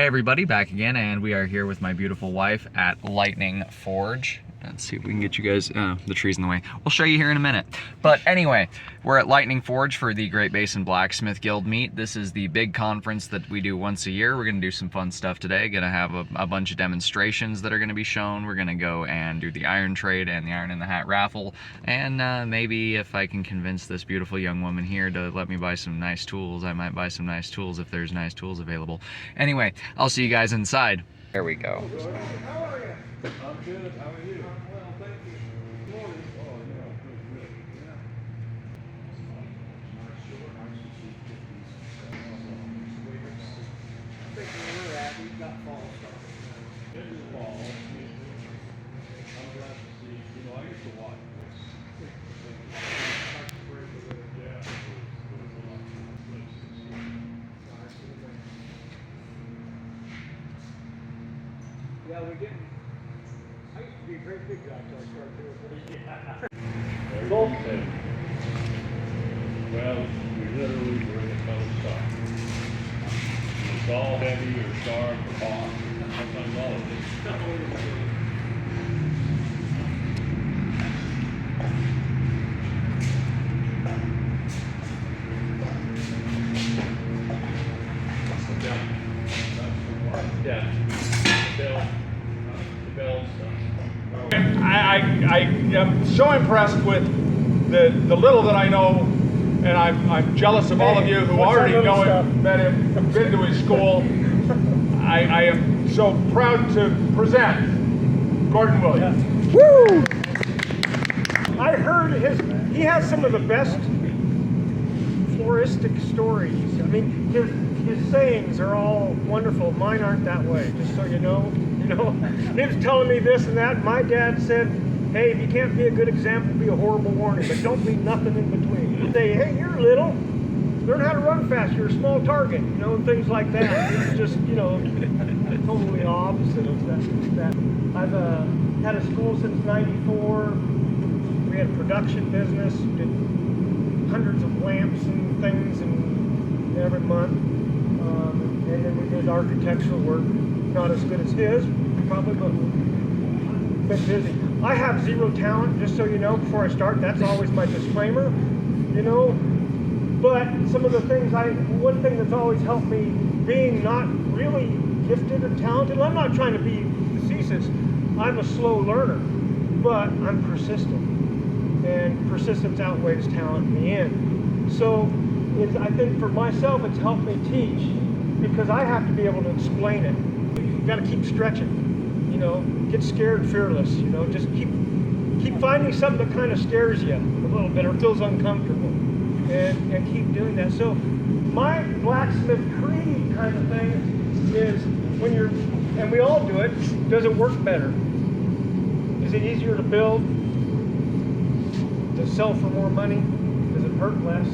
everybody, back again, and we are here with my beautiful wife at Lightning Forge. Let's see if we can get you guys, the tree's in the way. We'll show you here in a minute. But anyway, we're at Lightning Forge for the Great Basin Blacksmith Guild meet. This is the big conference that we do once a year. We're gonna do some fun stuff today. Gonna have a bunch of demonstrations that are gonna be shown. We're gonna go and do the Iron Trade and the Iron in the Hat raffle. And maybe if I can convince this beautiful young woman here to let me buy some nice tools, I might buy some nice tools if there's nice tools available. Anyway, I'll see you guys inside. There we go. How are you? I'm good. How are you? Well, thank you. Good morning. Oh, yeah. Good. Yeah. Nice short. Nice to see 50s. I think where we're at, we've got fall starting. This is fall. I'm glad to see. You know, I used to watch this. Yeah. Yeah, we're getting. I used to be a great big guy until I started doing this. Yeah. Well, we literally bring a ton of stuff. It's all heavy or sharp or hot. Sometimes all of it. Yeah. I am so impressed with the little that I know, and I'm jealous of all of you who already know him, met him, been to his school. I am so proud to present Gordon Williams. Woo! I heard he has some of the best floristic stories. I mean, his sayings are all wonderful. Mine aren't that way, just so you know. He was telling me this and that. My dad said, hey, if you can't be a good example, be a horrible warning, but don't be nothing in between. Say, hey, you're little, learn how to run fast, you're a small target, and things like that. It's just, totally opposite of that. I've had a school since '94. We had a production business, did hundreds of lamps and things every month. And then we did architectural work, not as good as his, probably, but been busy. I have zero talent, just so you know, before I start. That's always my disclaimer, But some of the things, one thing that's always helped me, being not really gifted or talented, I'm not trying to be facetious, I'm a slow learner, but I'm persistent. And persistence outweighs talent in the end. So I think for myself, it's helped me teach, because I have to be able to explain it. You've got to keep stretching, get scared fearless, just keep finding something that kind of scares you a little bit or feels uncomfortable, and keep doing that. So my Blacksmith Creed kind of thing is, when you're, and we all do it, does it work better? Is it easier to build? Does it sell for more money? Does it hurt less?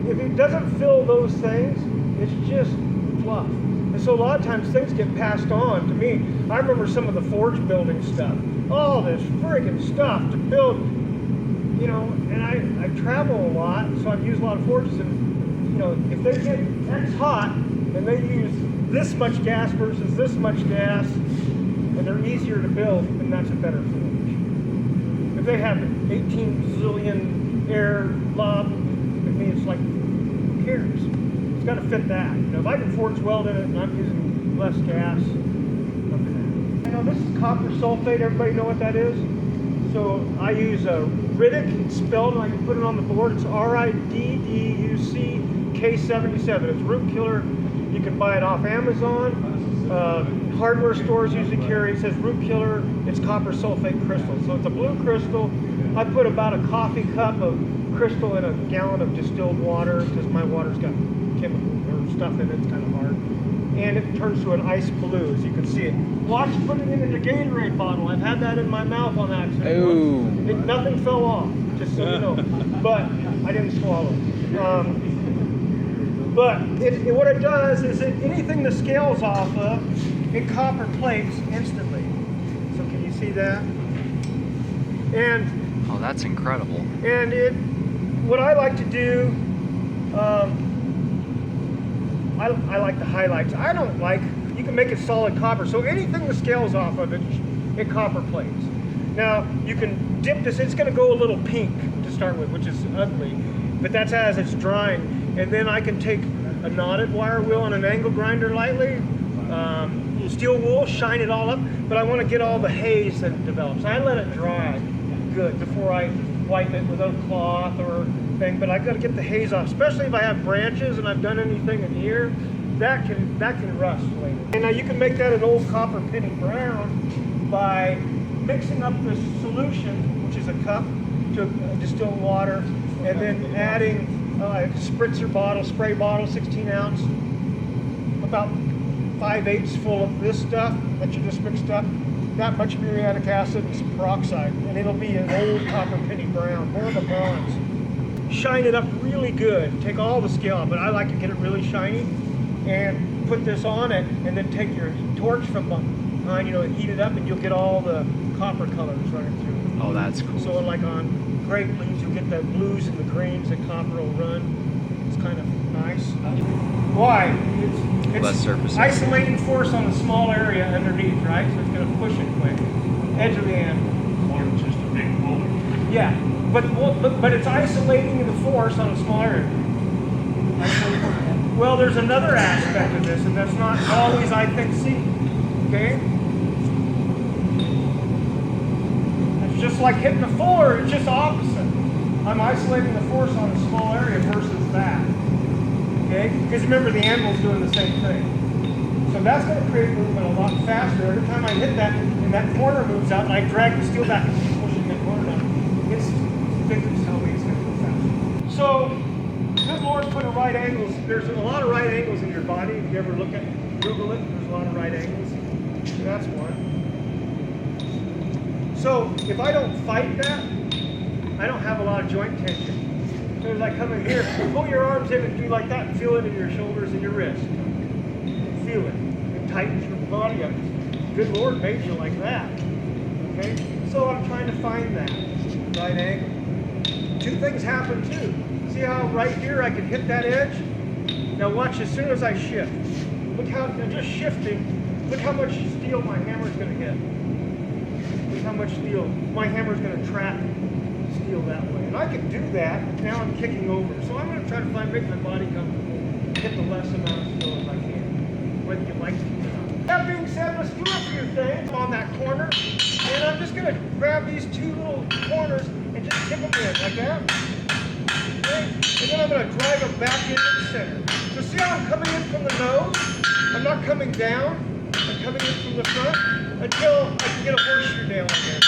If it doesn't fill those things, it's just fluff. And so a lot of times things get passed on to me. I remember some of the forge building stuff. All this friggin' stuff to build, and I travel a lot, so I've used a lot of forges, and, if they get X hot, and they use this much gas versus this much gas, and they're easier to build, then that's a better forge. If they have 18 zillion air lob, with me it's like, who cares? It's got to fit that. If I can forge weld in it and I'm using less gas, okay. This is copper sulfate. Everybody know what that is? So I use a Riddick. It's spelled, and I can put it on the board. It's RIDDUCK77. It's root killer. You can buy it off Amazon. Hardware stores usually carry. It says root killer. It's copper sulfate crystal. So it's a blue crystal. I put about a coffee cup of crystal in a gallon of distilled water, because my water's got chemical or stuff in it. It's kind of hard, and it turns to an ice blue, as you can see it. Watch putting it in a Gatorade bottle. I've had that in my mouth on accident. Nothing fell off, just so you know, but I didn't swallow. But what it does is anything the scales off of, it copper plates instantly. So can you see that? And oh, that's incredible. And what I like to do, I like the highlights. I don't like, you can make it solid copper. So anything the scales off of it, it copper plates. Now you can dip this, it's gonna go a little pink to start with, which is ugly, but that's as it's drying. And then I can take a knotted wire wheel on an angle grinder lightly, steel wool, shine it all up, but I wanna get all the haze that develops. I let it dry good before I wipe it with a cloth or thing, but I gotta get the haze off, especially if I have branches and I've done anything in here, that can rust later. And now you can make that an old copper penny brown by mixing up this solution, which is a cup, to distilled water, and then adding a spritzer bottle, spray bottle, 16 ounce, about 5/8 full of this stuff that you just mixed up, that much muriatic acid and some peroxide, and it'll be an old copper penny brown, more of a bronze. Shine it up really good, take all the scale off, but I like to get it really shiny, and put this on it, and then take your torch from behind, heat it up, and you'll get all the copper colors running through. Oh, that's cool. So like on grape leaves, you'll get the blues and the greens that copper will run. It's kind of nice. Why? It's less surface. Isolating force on a small area underneath, right? So it's going to push it quick. Edge of the anvil. Or just a big boulder. Yeah, but it's isolating the force on a small area. Well, there's another aspect of this, and that's not always, I think, seen. Okay? It's just like hitting a fuller, it's just opposite. I'm isolating the force on a small area versus that. Okay? Because remember, the anvil's doing the same thing. So that's going to create movement a lot faster. Every time I hit that, and that corner moves out, and I drag the steel back and keep pushing the corner down, it's physics tell me it's going to go faster. So, good Lord put a right angles. There's a lot of right angles in your body. If you ever look at, Google it, there's a lot of right angles. So that's one. So if I don't fight that, I don't have a lot of joint tension. So as I come in here, pull your arms in and do like that and feel it in your shoulders and your wrist. Feel it. It tightens your body up. Good Lord made you like that. Okay? So I'm trying to find that right angle. Two things happen too. See how right here I can hit that edge? Now watch, as soon as I shift, look how, just shifting, look how much steel my hammer's going to hit. Look how much steel, my hammer's going to trap steel that way. And I can do that, now I'm kicking over. So I'm going to try to make my body comfortable, hit the less amount of steel as I can, whether you like to or not. That being said, let's do a few things on that corner. And I'm just going to grab these two little corners and just tip them in like that. Okay? And then I'm going to drive them back into the center. So see how I'm coming in from the nose? I'm not coming down. I'm coming in from the front until I can get a horseshoe nail in there.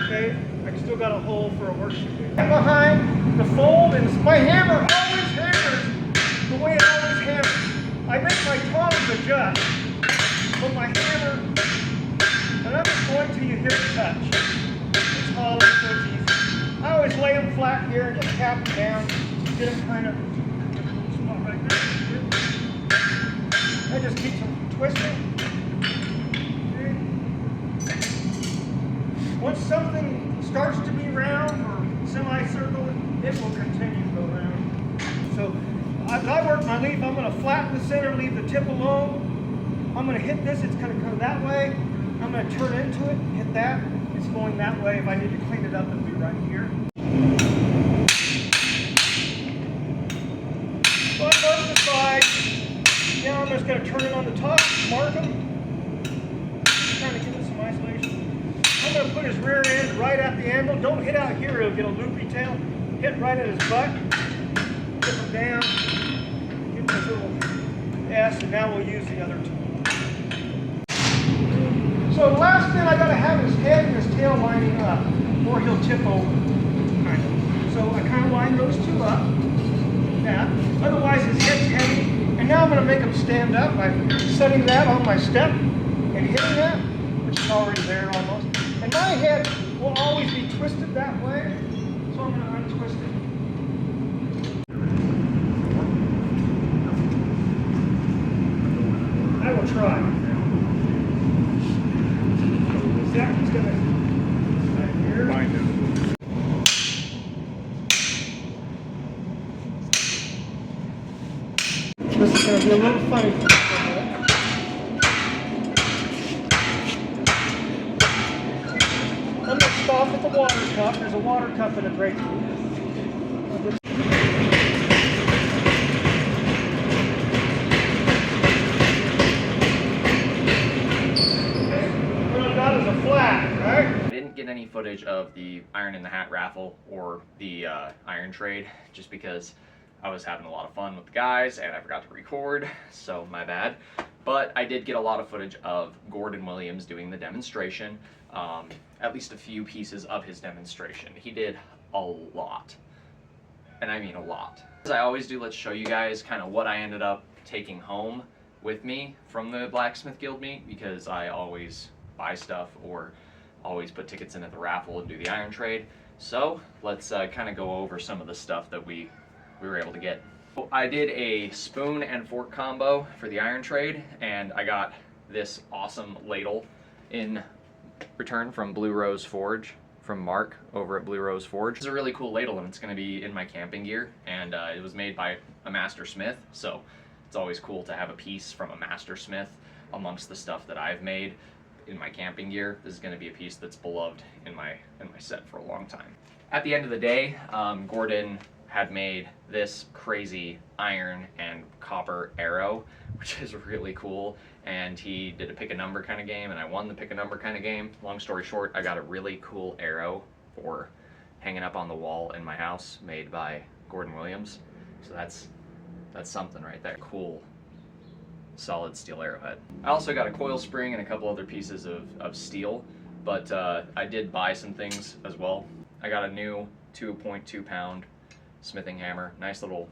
Okay? I still got a hole for a horseshoe nail. And behind the fold, and my hammer always hammers the way it always hammers. I make my tongs adjust, but my hammer, and I'm just going till you hear it touch. It's hollow, so it's easy. I always lay them flat here and just tap them down, get them kind of spot right there. That just keeps them twisting. Okay. Once something starts to be round or semicircle, it will continue to go round. So as I work my leaf, I'm going to flatten the center, leave the tip alone. I'm going to hit this, it's going to come that way. I'm going to turn into it, hit that. It's going that way. If I need to clean it up, it'll be right here. So I mark the side. Now I'm just going to turn it on the top, mark them. Trying to give it some isolation. I'm going to put his rear end right at the anvil. Don't hit out here, it'll get a loopy tail. Hit right at his butt. Tip him down. Give him his little S, and now we'll use the other tool. So the last thing I got to have his head and his tail lining up, or he'll tip over. Kind of. So I kind of line those two up. That. Otherwise his head's heavy. And now I'm going to make him stand up by setting that on my step and hitting that, which is already there almost. And my head will always be twisted that way, so I'm going to untwist it. I will try. Sept's going to right here. This is going to a little funny. I'm going to stop at the water cup. There's a water cup and a break. I didn't get any footage of the Iron in the Hat raffle or the Iron Trade just because I was having a lot of fun with the guys and I forgot to record, so my bad. But I did get a lot of footage of Gordon Williams doing the demonstration, at least a few pieces of his demonstration. He did a lot, and I mean a lot. As I always do, let's show you guys kind of what I ended up taking home with me from the Blacksmith Guild meet, because I always buy stuff or always put tickets in at the raffle and do the Iron Trade. So let's kind of go over some of the stuff that we were able to get. I did a spoon and fork combo for the Iron Trade, and I got this awesome ladle in return from Blue Rose Forge, from Mark over at Blue Rose Forge. It's a really cool ladle, and it's going to be in my camping gear, and it was made by a master smith, so it's always cool to have a piece from a master smith amongst the stuff that I've made in my camping gear. This is going to be a piece that's beloved in my set for a long time. At the end of the day, Gordon had made this crazy iron and copper arrow, which is really cool, and he did a pick a number kind of game, and I won the pick a number kind of game. Long story short, I got a really cool arrow for hanging up on the wall in my house, made by Gordon Williams. So that's something right there. Cool solid steel arrowhead. I also got a coil spring and a couple other pieces of steel, but I did buy some things as well. I got a new 2.2 pound smithing hammer, nice little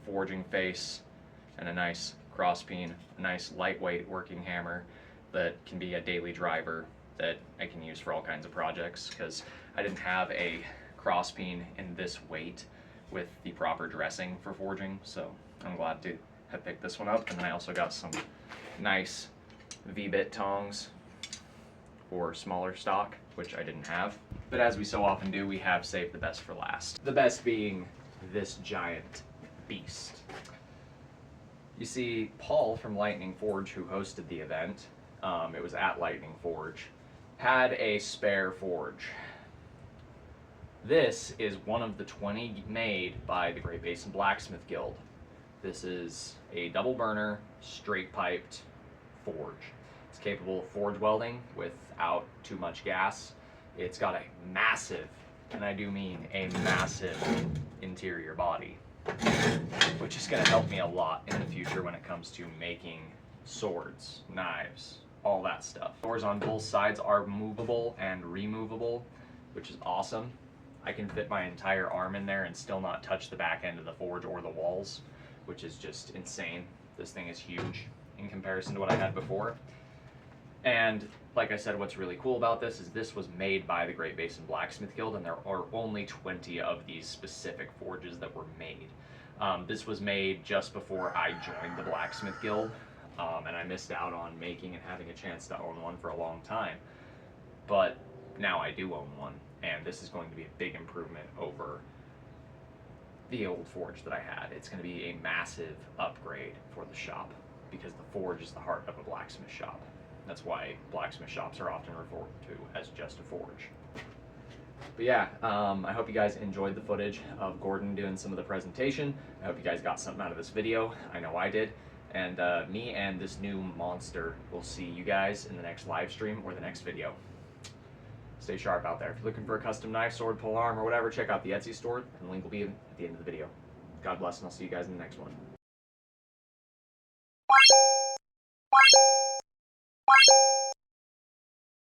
forging face, and a nice cross peen, a nice lightweight working hammer that can be a daily driver that I can use for all kinds of projects, because I didn't have a cross peen in this weight with the proper dressing for forging, so I'm glad to have picked this one up. And then I also got some nice V-bit tongs for smaller stock, which I didn't have. But as we so often do, we have saved the best for last. The best being this giant beast. You see, Paul from Lightning Forge, who hosted the event, it was at Lightning Forge, had a spare forge. This is one of the 20 made by the Great Basin Blacksmith Guild. This is a double burner, straight piped forge. It's capable of forge welding without too much gas. It's got a massive, and I do mean a massive, interior body, which is going to help me a lot in the future when it comes to making swords, knives, all that stuff. Doors on both sides are movable and removable, which is awesome. I can fit my entire arm in there and still not touch the back end of the forge or the walls, which is just insane. This thing is huge in comparison to what I had before. And like I said, what's really cool about this is this was made by the Great Basin Blacksmith Guild, and there are only 20 of these specific forges that were made. This was made just before I joined the Blacksmith Guild, and I missed out on making and having a chance to own one for a long time. But now I do own one, and this is going to be a big improvement over the old forge that I had. It's going to be a massive upgrade for the shop, because the forge is the heart of a blacksmith shop. That's why blacksmith shops are often referred to as just a forge. But yeah, I hope you guys enjoyed the footage of Gordon doing some of the presentation. I hope you guys got something out of this video. I know I did. And me and this new monster will see you guys in the next live stream or the next video. Stay sharp out there. If you're looking for a custom knife, sword, pole arm, or whatever, check out the Etsy store, and the link will be at the end of the video. God bless, and I'll see you guys in the next one.